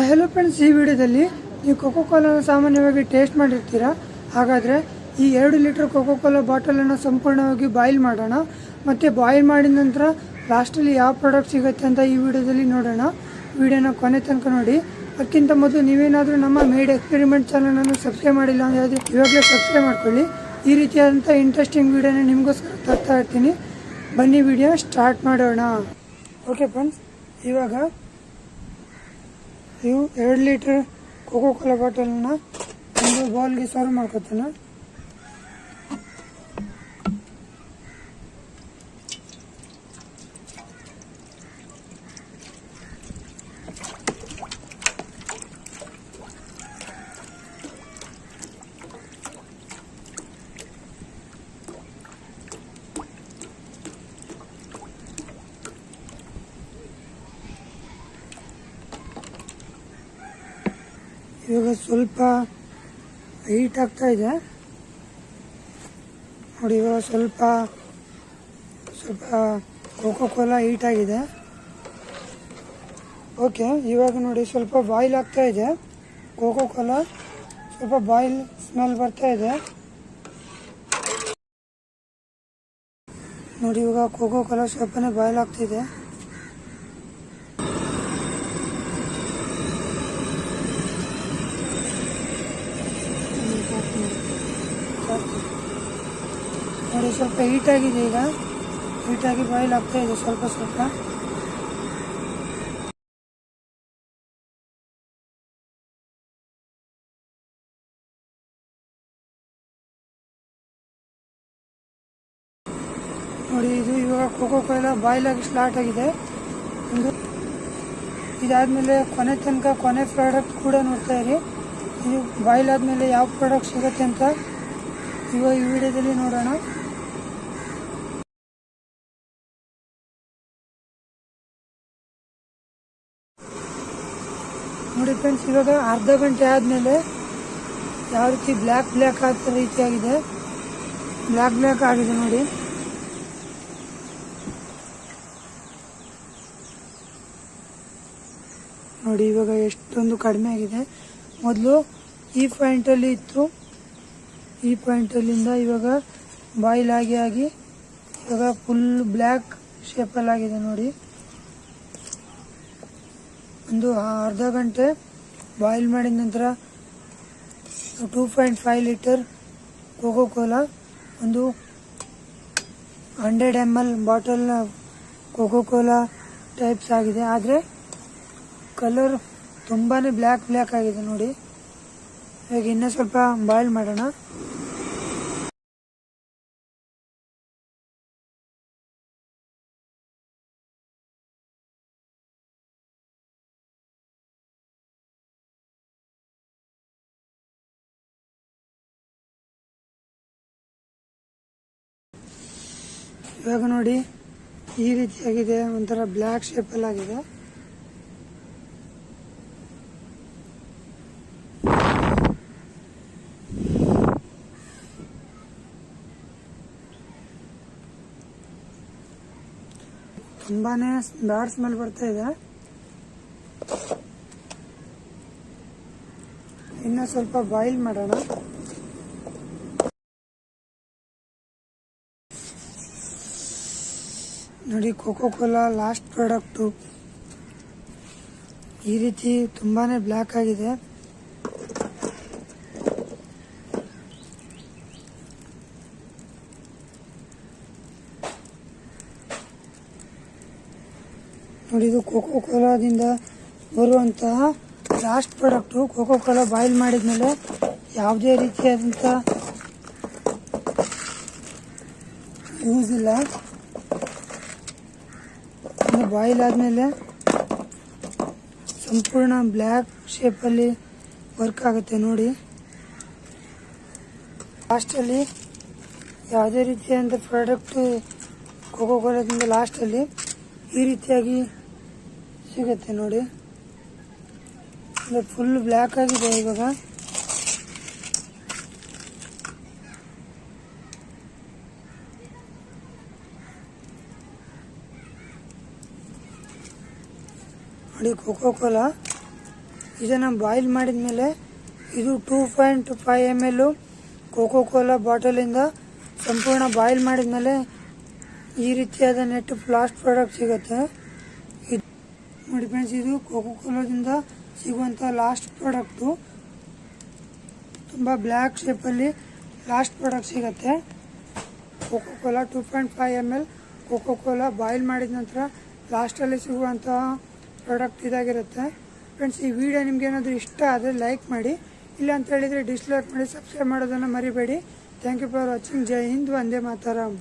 Hello friends, ಈ ವಿಡಿಯೋದಲ್ಲಿ ನೀವು ಕೋಕೋ ಕೋಲಾನ ಸಾಮಾನ್ಯವಾಗಿ ಟೇಸ್ಟ್ ಮಾಡಿರ್ತೀರಾ. ಹಾಗಾದರೆ ಈ 2 ಲೀಟರ್ ಕೋಕೋ ಕೋಲಾ ಬಾಟಲನ್ನು ಸಂಪೂರ್ಣವಾಗಿ ಬಾಯ್ಲ್ ಮಾಡೋಣ. ಮತ್ತು ಬಾಯ್ಲ್ ಮಾಡಿದ ನಂತರ ಲಾಸ್ಟಲ್ಲಿ ಯಾವ ಪ್ರಾಡಕ್ಟ್ ಸಿಗುತ್ತೆ ಅಂತ ಈ ವಿಡಿಯೋದಲ್ಲಿ ನೋಡೋಣ. ವಿಡಿಯೋನ ಕೊನೆ ತನಕ ನೋಡಿ. ಅದಕ್ಕಿಂತ ಮೊದಲು ನೀವೇನಾದರೂ ನಮ್ಮ ಮೇಡ್ ಎಕ್ಸ್ಪೆರಿಮೆಂಟ್ ಚಾನಲನ್ನು ಸಬ್ಸ್ಕ್ರೈಬ್ ಮಾಡಿಲ್ಲ ಅಂದರೆ ಇವಾಗಲೇ ಸಬ್ಸ್ಕ್ರೈಬ್ ಮಾಡ್ಕೊಳ್ಳಿ. ಈ ರೀತಿಯಾದಂಥ ಇಂಟ್ರೆಸ್ಟಿಂಗ್ ವಿಡಿಯೋನ ನಿಮಗೋಸ್ಕರ ತರ್ತಾ ಇರ್ತೀನಿ. ಬನ್ನಿ ವಿಡಿಯೋ ಸ್ಟಾರ್ಟ್ ಮಾಡೋಣ. ಓಕೆ ಫ್ರೆಂಡ್ಸ್, ಇವಾಗ ಇವು 2 ಲೀಟರ್ ಕೋಕೋ ಕೋಲಾ ಬಾಟಲನ್ನ ಒಂದು ಬೌಲ್ಗೆ ಸರ್ವ್ ಮಾಡ್ಕೊತಾನೆ. ಇವಾಗ ಸ್ವಲ್ಪ ಹೀಟ್ ಆಗ್ತಾ ಇದೆ ನೋಡಿ. ಇವಾಗ ಸ್ವಲ್ಪ ಕೋಕೋ ಕೋಲಾ ಹೀಟ್ ಆಗಿದೆ. ಓಕೆ, ಇವಾಗ ನೋಡಿ ಸ್ವಲ್ಪ ಬಾಯ್ಲ್ ಆಗ್ತಾ ಇದೆ ಕೋಕೋ ಕೋಲಾ. ಸ್ವಲ್ಪ ಬಾಯ್ಲ್ ಸ್ಮೆಲ್ ಬರ್ತಾ ಇದೆ ನೋಡಿ. ಇವಾಗ ಕೋಕೋ ಕೋಲಾ ಸ್ವಲ್ಪನೇ ಬಾಯ್ಲ್ ಆಗ್ತಿದೆ. ನೋಡಿ ಸ್ವಲ್ಪ ಹೀಟ್ ಆಗಿದೆ. ಈಗ ಹೀಟಾಗಿ ಬಾಯ್ಲ್ ಆಗ್ತಾ ಇದೆ ಸ್ವಲ್ಪ ನೋಡಿ. ಇದು ಇವಾಗ ಕೋಕೋ ಕೋಲಾ ಬಾಯ್ಲ್ ಆಗಿ ಸ್ಟಾರ್ಟ್ ಆಗಿದೆ. ಇದಾದ್ಮೇಲೆ ಕೊನೆ ಪ್ರಾಡಕ್ಟ್ ಕೂಡ ನೋಡ್ತಾ ಇರಿ. ಇದು ಬಾಯ್ಲ್ ಆದ್ಮೇಲೆ ಯಾವ ಪ್ರಾಡಕ್ಟ್ ಸಿಗುತ್ತೆ ಅಂತ ಇವಾಗ ಈ ವಿಡಿಯೋದಲ್ಲಿ ನೋಡೋಣ. ನೋಡಿ ಫ್ರೆಂಡ್ಸ್, ಇವಾಗ ಅರ್ಧ ಗಂಟೆ ಆದ್ಮೇಲೆ ಯಾವ ರೀತಿ ಬ್ಲ್ಯಾಕ್ ಆಗ್ತಾ ರೀತಿಯಾಗಿದೆ. ಬ್ಲ್ಯಾಕ್ ಆಗಿದೆ ನೋಡಿ. ನೋಡಿ ಇವಾಗ ಎಷ್ಟೊಂದು ಕಡಿಮೆ ಆಗಿದೆ. ಮೊದಲು ಈ ಪಾಯಿಂಟಲ್ಲಿ ಇತ್ತು. ಈ ಪಾಯಿಂಟಲ್ಲಿಂದ ಇವಾಗ ಬಾಯ್ಲ್ ಆಗಿ ಇವಾಗ ಫುಲ್ ಬ್ಲ್ಯಾಕ್ ಶೇಪಲ್ಲಿ ಆಗಿದೆ ನೋಡಿ. ಒಂದು ಅರ್ಧ ಗಂಟೆ ಬಾಯ್ಲ್ ಮಾಡಿದ ನಂತರ 2.5 ಲೀಟರ್ ಕೋಕೋ ಕೋಲಾ, ಒಂದು 100 ml bottle cocoa Cola types ಆಗಿದೆ. ಆದರೆ ಕಲರ್ ತುಂಬಾನೇ ಬ್ಲ್ಯಾಕ್ ಆಗಿದೆ ನೋಡಿ. ಇವಾಗ ಇನ್ನೂ ಸ್ವಲ್ಪ ಬಾಯ್ಲ್ ಮಾಡೋಣ. ಇವಾಗ ನೋಡಿ ಈ ರೀತಿಯಾಗಿದೆ, ಒಂಥರ ಬ್ಲ್ಯಾಕ್ ಶೇಪಲ್ಲಿ ಆಗಿದೆ. ತುಂಬಾನೇ ಬ್ಯಾಡ್ ಸ್ಮೆಲ್ ಬರ್ತಾ ಇದೆ. ಇನ್ನು ಸ್ವಲ್ಪ ಬಾಯ್ಲ್ ಮಾಡೋಣ. ನೋಡಿ ಕೋಕೋ ಕೋಲಾ ಲಾಸ್ಟ್ ಪ್ರಾಡಕ್ಟು ಈ ರೀತಿ ತುಂಬಾನೇ ಬ್ಲ್ಯಾಕ್ ಆಗಿದೆ. ನೋಡಿ, ಇದು ಕೋಕೋ ಕೋಲಾದಿಂದ ಬರುವಂತಹ last product. Cocoa Cola boil ಮಾಡಿದ್ಮೇಲೆ ಯಾವುದೇ ರೀತಿಯಾದಂಥ ಯೂಸ್ ಇಲ್ಲ. ಬಾಯ್ಲ್ ಆದಮೇಲೆ ಸಂಪೂರ್ಣ ಬ್ಲ್ಯಾಕ್ ಶೇಪಲ್ಲಿ ವರ್ಕ್ ಆಗುತ್ತೆ ನೋಡಿ. ಲಾಸ್ಟಲ್ಲಿ ಯಾವುದೇ ರೀತಿಯಾದಂಥ ಪ್ರಾಡಕ್ಟ್ ಕೋಕೋ ಕೋಲಾದಿಂದ ಲಾಸ್ಟಲ್ಲಿ ಈ ರೀತಿಯಾಗಿ ಸಿಗುತ್ತೆ ನೋಡಿ. ಫುಲ್ ಬ್ಲ್ಯಾಕ್ ಆಗಿದೆ ಇವಾಗ. ನೋಡಿ ಕೋಕೋ ಕೋಲಾ ಇದನ್ನು ಬಾಯ್ಲ್ ಮಾಡಿದ ಮೇಲೆ ಇದು 2.5 ml ಕೋಕೋ ಕೋಲಾ ಬಾಟಲಿಂದ ಸಂಪೂರ್ಣ ಬಾಯ್ಲ್ ಮಾಡಿದ ಮೇಲೆ ಈ ರೀತಿಯಾದ ನೆಟ್ ಫ್ಲಾಸ್ಟ್ ಪ್ರಾಡಕ್ಟ್ ಸಿಗುತ್ತೆ. ನೋಡಿ ಫ್ರೆಂಡ್ಸ್, ಇದು ಕೋಕೋ ಕೋಲಾದಿಂದ ಸಿಗುವಂಥ ಲಾಸ್ಟ್ ಪ್ರಾಡಕ್ಟು. ತುಂಬ ಬ್ಲ್ಯಾಕ್ ಶೇಪಲ್ಲಿ ಲಾಸ್ಟ್ ಪ್ರಾಡಕ್ಟ್ ಸಿಗುತ್ತೆ. Cocoa Cola 2.5 ml cocoa Cola boil ಮಾಡಿದ ನಂತರ ಲಾಸ್ಟಲ್ಲಿ ಸಿಗುವಂತಹ ಪ್ರಾಡಕ್ಟ್ ಇದಾಗಿರುತ್ತೆ. ಫ್ರೆಂಡ್ಸ್, ಈ ವಿಡಿಯೋ ನಿಮ್ಗೆ ಏನಾದರೂ ಇಷ್ಟ ಆದರೆ ಲೈಕ್ ಮಾಡಿ, ಇಲ್ಲ ಅಂತ ಹೇಳಿದರೆ ಡಿಸ್ಲೈಕ್ ಮಾಡಿ, ಸಬ್ಸ್ಕ್ರೈಬ್ ಮಾಡೋದನ್ನು ಮರಿಬೇಡಿ. Thank you for watching. ಜೈ ಹಿಂದ್, ವಂದೇ ಮಾತರಂ.